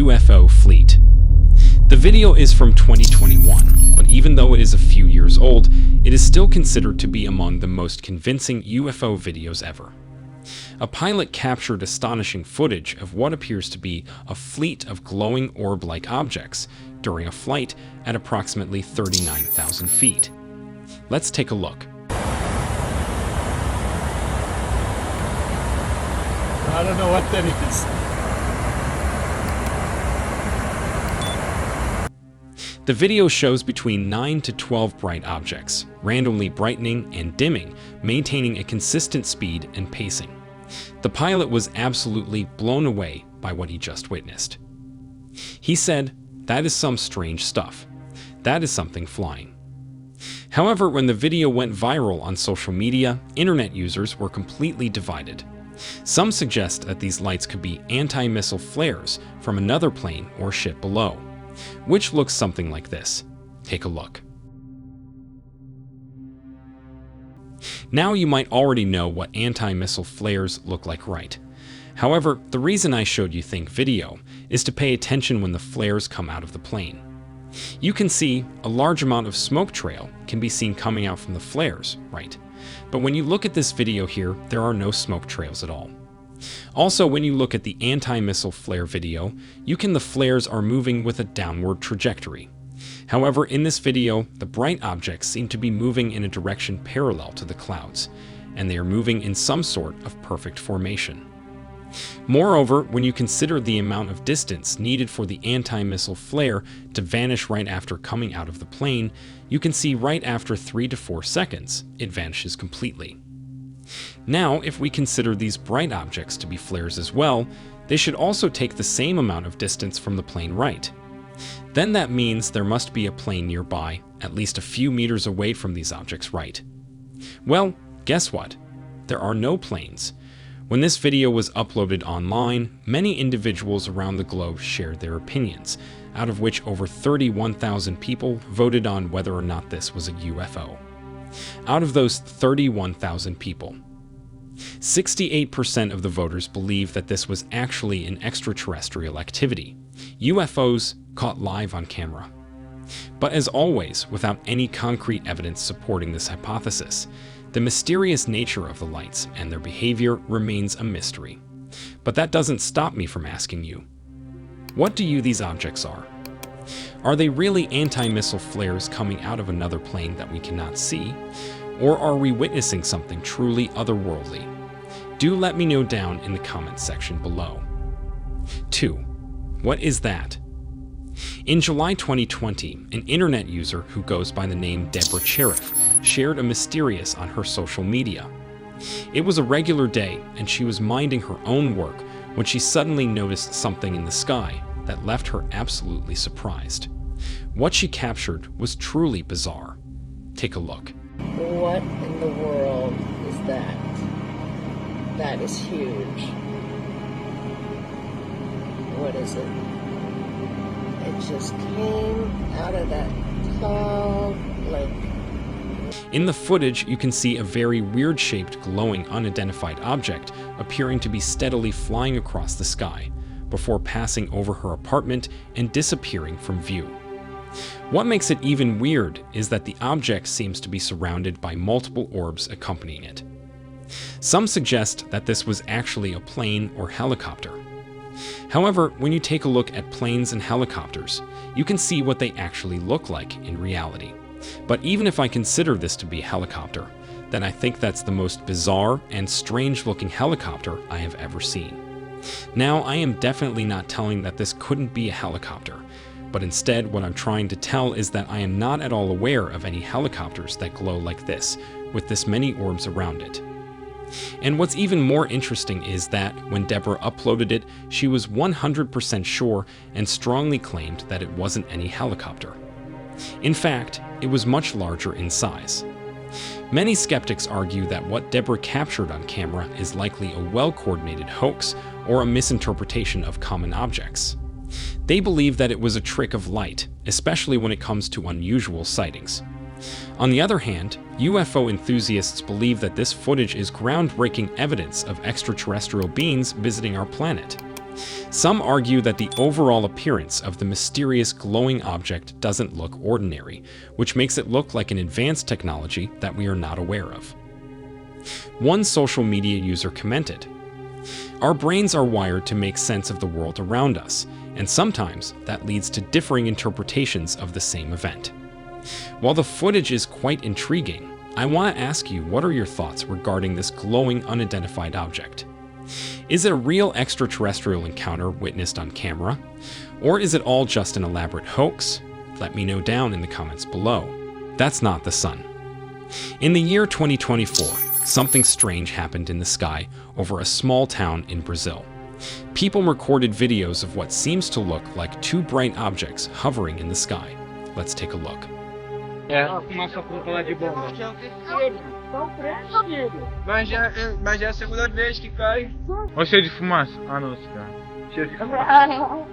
UFO Fleet. The video is from 2021, but even though it is a few years old, it is still considered to be among the most convincing UFO videos ever. A pilot captured astonishing footage of what appears to be a fleet of glowing orb-like objects during a flight at approximately 39,000 feet. Let's take a look. I don't know what that is. The video shows between 9 to 12 bright objects, randomly brightening and dimming, maintaining a consistent speed and pacing. The pilot was absolutely blown away by what he just witnessed. He said, "That is some strange stuff. That is something flying." However, when the video went viral on social media, internet users were completely divided. Some suggest that these lights could be anti-missile flares from another plane or ship below, which looks something like this. Take a look. Now you might already know what anti-missile flares look like, right? However, the reason I showed you Think video is to pay attention when the flares come out of the plane. You can see a large amount of smoke trail can be seen coming out from the flares, right? But when you look at this video here, there are no smoke trails at all. Also, when you look at the anti-missile flare video, the flares are moving with a downward trajectory. However, in this video, the bright objects seem to be moving in a direction parallel to the clouds, and they are moving in some sort of perfect formation. Moreover, when you consider the amount of distance needed for the anti-missile flare to vanish right after coming out of the plane, you can see right after 3 to 4 seconds, it vanishes completely. Now, if we consider these bright objects to be flares as well, they should also take the same amount of distance from the plane, right? Then that means there must be a plane nearby, at least a few meters away from these objects, right? Well, guess what? There are no planes. When this video was uploaded online, many individuals around the globe shared their opinions, out of which over 31,000 people voted on whether or not this was a UFO. Out of those 31,000 people, 68% of the voters believe that this was actually an extraterrestrial activity, UFOs caught live on camera. But as always, without any concrete evidence supporting this hypothesis, the mysterious nature of the lights and their behavior remains a mystery. But that doesn't stop me from asking you, what do these objects are? Are they really anti-missile flares coming out of another plane that we cannot see? Or are we witnessing something truly otherworldly? Do let me know down in the comments section below. 2. What is that? In July 2020, an internet user who goes by the name Deborah Cherif shared a mysterious on her social media. It was a regular day, and she was minding her own work when she suddenly noticed something in the sky that left her absolutely surprised. What she captured was truly bizarre. Take a look. What in the world is that? That is huge. What is it? It just came out of that cloud like... In the footage, you can see a very weird-shaped, glowing, unidentified object appearing to be steadily flying across the sky, before passing over her apartment and disappearing from view. What makes it even weird is that the object seems to be surrounded by multiple orbs accompanying it. Some suggest that this was actually a plane or helicopter. However, when you take a look at planes and helicopters, you can see what they actually look like in reality. But even if I consider this to be a helicopter, then I think that's the most bizarre and strange-looking helicopter I have ever seen. Now, I am definitely not telling that this couldn't be a helicopter, but instead what I'm trying to tell is that I am not at all aware of any helicopters that glow like this, with this many orbs around it. And what's even more interesting is that when Deborah uploaded it, she was 100% sure and strongly claimed that it wasn't any helicopter. In fact, it was much larger in size. Many skeptics argue that what Deborah captured on camera is likely a well-coordinated hoax or a misinterpretation of common objects. They believe that it was a trick of light, especially when it comes to unusual sightings. On the other hand, UFO enthusiasts believe that this footage is groundbreaking evidence of extraterrestrial beings visiting our planet. Some argue that the overall appearance of the mysterious glowing object doesn't look ordinary, which makes it look like an advanced technology that we are not aware of. One social media user commented, "Our brains are wired to make sense of the world around us, and sometimes that leads to differing interpretations of the same event." While the footage is quite intriguing, I want to ask you, what are your thoughts regarding this glowing unidentified object? Is it a real extraterrestrial encounter witnessed on camera? Or is it all just an elaborate hoax? Let me know down in the comments below. That's not the sun. In the year 2024, something strange happened in the sky over a small town in Brazil. People recorded videos of what seems to look like two bright objects hovering in the sky. Let's take a look. É, fumaça pronta lá de bomba. Mas já é a segunda vez que cai. Olha o cheiro de fumaça. Ah, não, esse cara. Cheiro de fumaça.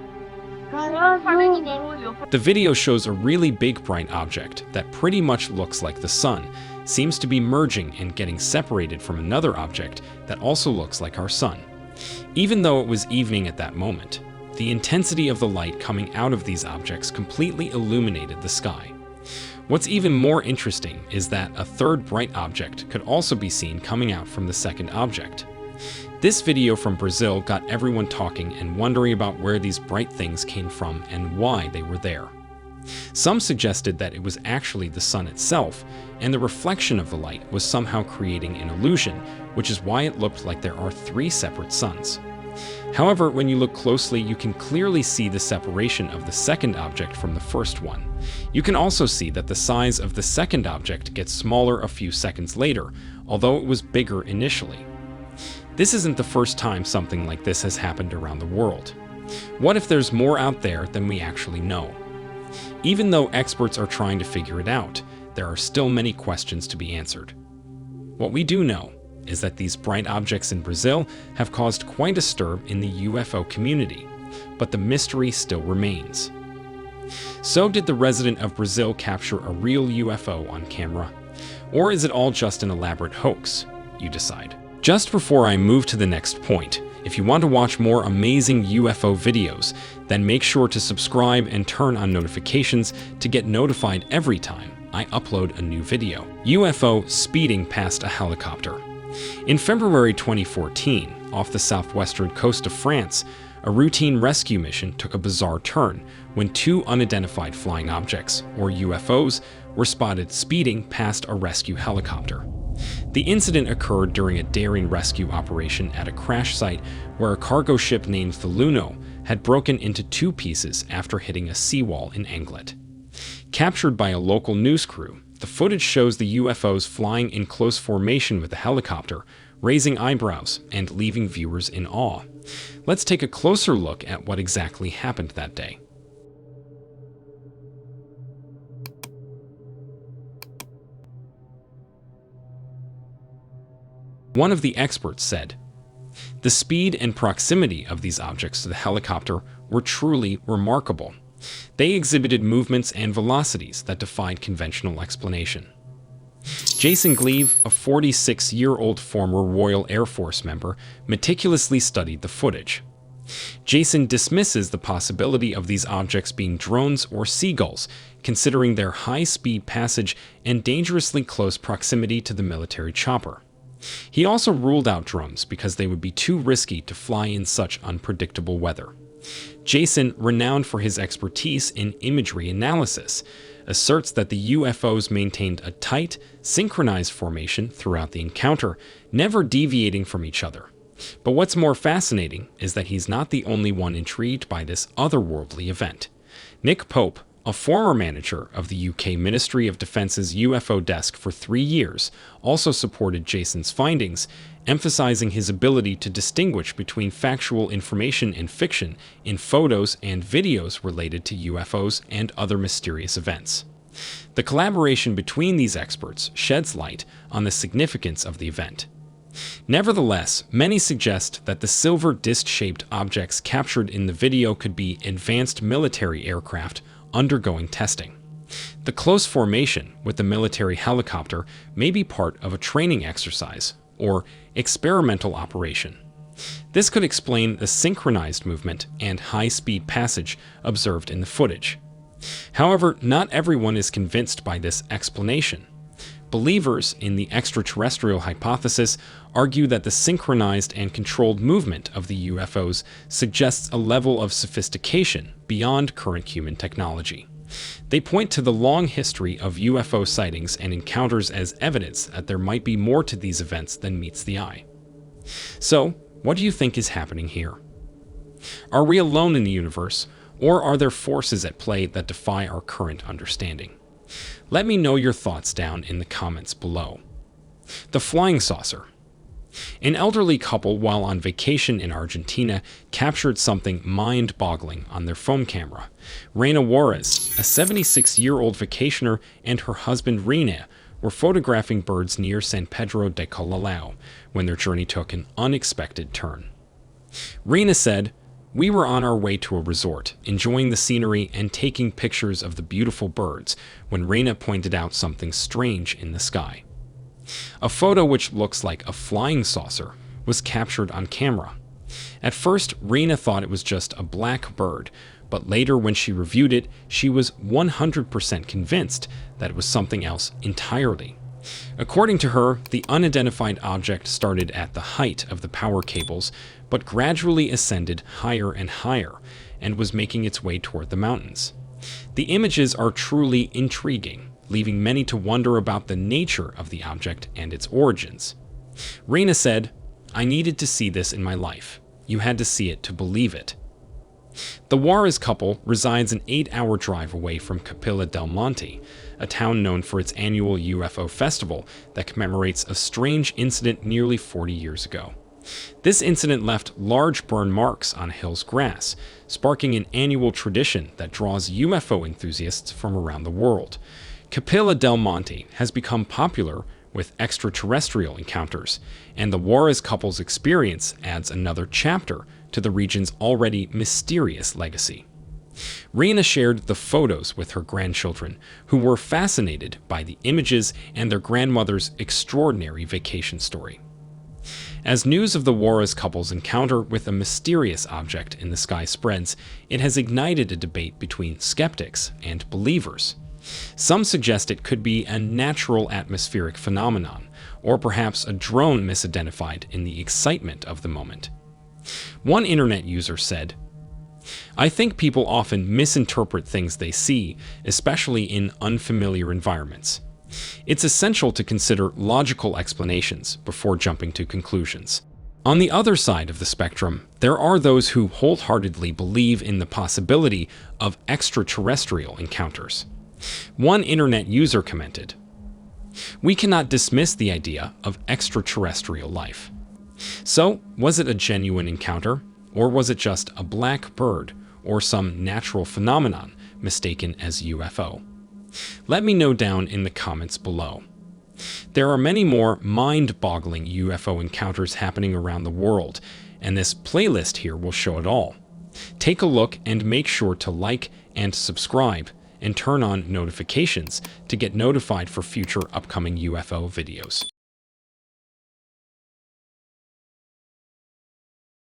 The video shows a really big bright object that pretty much looks like the sun, seems to be merging and getting separated from another object that also looks like our sun. Even though it was evening at that moment, the intensity of the light coming out of these objects completely illuminated the sky. What's even more interesting is that a third bright object could also be seen coming out from the second object. This video from Brazil got everyone talking and wondering about where these bright things came from and why they were there. Some suggested that it was actually the sun itself, and the reflection of the light was somehow creating an illusion, which is why it looked like there are three separate suns. However, when you look closely, you can clearly see the separation of the second object from the first one. You can also see that the size of the second object gets smaller a few seconds later, although it was bigger initially. This isn't the first time something like this has happened around the world. What if there's more out there than we actually know? Even though experts are trying to figure it out, there are still many questions to be answered. What we do know is that these bright objects in Brazil have caused quite a stir in the UFO community, but the mystery still remains. So did the resident of Brazil capture a real UFO on camera? Or is it all just an elaborate hoax? You decide. Just before I move to the next point, if you want to watch more amazing UFO videos, then make sure to subscribe and turn on notifications to get notified every time I upload a new video. UFO speeding past a helicopter. In February 2014, off the southwestern coast of France, a routine rescue mission took a bizarre turn when two unidentified flying objects, or UFOs, were spotted speeding past a rescue helicopter. The incident occurred during a daring rescue operation at a crash site where a cargo ship named the Luno had broken into two pieces after hitting a seawall in Anglet. Captured by a local news crew, the footage shows the UFOs flying in close formation with the helicopter, raising eyebrows and leaving viewers in awe. Let's take a closer look at what exactly happened that day. One of the experts said, "The speed and proximity of these objects to the helicopter were truly remarkable. They exhibited movements and velocities that defied conventional explanation." Jason Gleave, a 46-year-old former Royal Air Force member, meticulously studied the footage. Jason dismisses the possibility of these objects being drones or seagulls, considering their high-speed passage and dangerously close proximity to the military chopper. He also ruled out drones because they would be too risky to fly in such unpredictable weather. Jason, renowned for his expertise in imagery analysis, asserts that the UFOs maintained a tight, synchronized formation throughout the encounter, never deviating from each other. But what's more fascinating is that he's not the only one intrigued by this otherworldly event. Nick Pope, a former manager of the UK Ministry of Defence's UFO desk for 3 years, also supported Jason's findings, emphasizing his ability to distinguish between factual information and fiction in photos and videos related to UFOs and other mysterious events. The collaboration between these experts sheds light on the significance of the event. Nevertheless, many suggest that the silver disc-shaped objects captured in the video could be advanced military aircraft undergoing testing. The close formation with the military helicopter may be part of a training exercise or experimental operation. This could explain the synchronized movement and high-speed passage observed in the footage. However, not everyone is convinced by this explanation. Believers in the extraterrestrial hypothesis argue that the synchronized and controlled movement of the UFOs suggests a level of sophistication beyond current human technology. They point to the long history of UFO sightings and encounters as evidence that there might be more to these events than meets the eye. So, what do you think is happening here? Are we alone in the universe, or are there forces at play that defy our current understanding? Let me know your thoughts down in the comments below. The flying saucer. An elderly couple while on vacation in Argentina captured something mind-boggling on their phone camera. Reina Juarez, a 76-year-old vacationer, and her husband Rena were photographing birds near San Pedro de Colalao when their journey took an unexpected turn. Rena said, "We were on our way to a resort, enjoying the scenery and taking pictures of the beautiful birds, when Rena pointed out something strange in the sky. A photo which looks like a flying saucer was captured on camera. At first, Rena thought it was just a black bird, but later when she reviewed it, she was 100% convinced that it was something else entirely. According to her, the unidentified object started at the height of the power cables, but gradually ascended higher and higher, and was making its way toward the mountains. The images are truly intriguing, leaving many to wonder about the nature of the object and its origins." Rena said, "I needed to see this in my life. You had to see it to believe it." The Juarez couple resides an 8-hour drive away from Capilla del Monte, a town known for its annual UFO festival that commemorates a strange incident nearly 40 years ago. This incident left large burn marks on a hill's grass, sparking an annual tradition that draws UFO enthusiasts from around the world. Capilla del Monte has become popular with extraterrestrial encounters, and the Juarez couple's experience adds another chapter to the region's already mysterious legacy. Rena shared the photos with her grandchildren, who were fascinated by the images and their grandmother's extraordinary vacation story. As news of the Juarez couple's encounter with a mysterious object in the sky spreads, it has ignited a debate between skeptics and believers. Some suggest it could be a natural atmospheric phenomenon, or perhaps a drone misidentified in the excitement of the moment. One internet user said, "I think people often misinterpret things they see, especially in unfamiliar environments. It's essential to consider logical explanations before jumping to conclusions." On the other side of the spectrum, there are those who wholeheartedly believe in the possibility of extraterrestrial encounters. One internet user commented, "We cannot dismiss the idea of extraterrestrial life. So, was it a genuine encounter, or was it just a black bird or some natural phenomenon mistaken as UFO? Let me know down in the comments below. There are many more mind-boggling UFO encounters happening around the world, and this playlist here will show it all. Take a look and make sure to like and subscribe and turn on notifications to get notified for future upcoming UFO videos.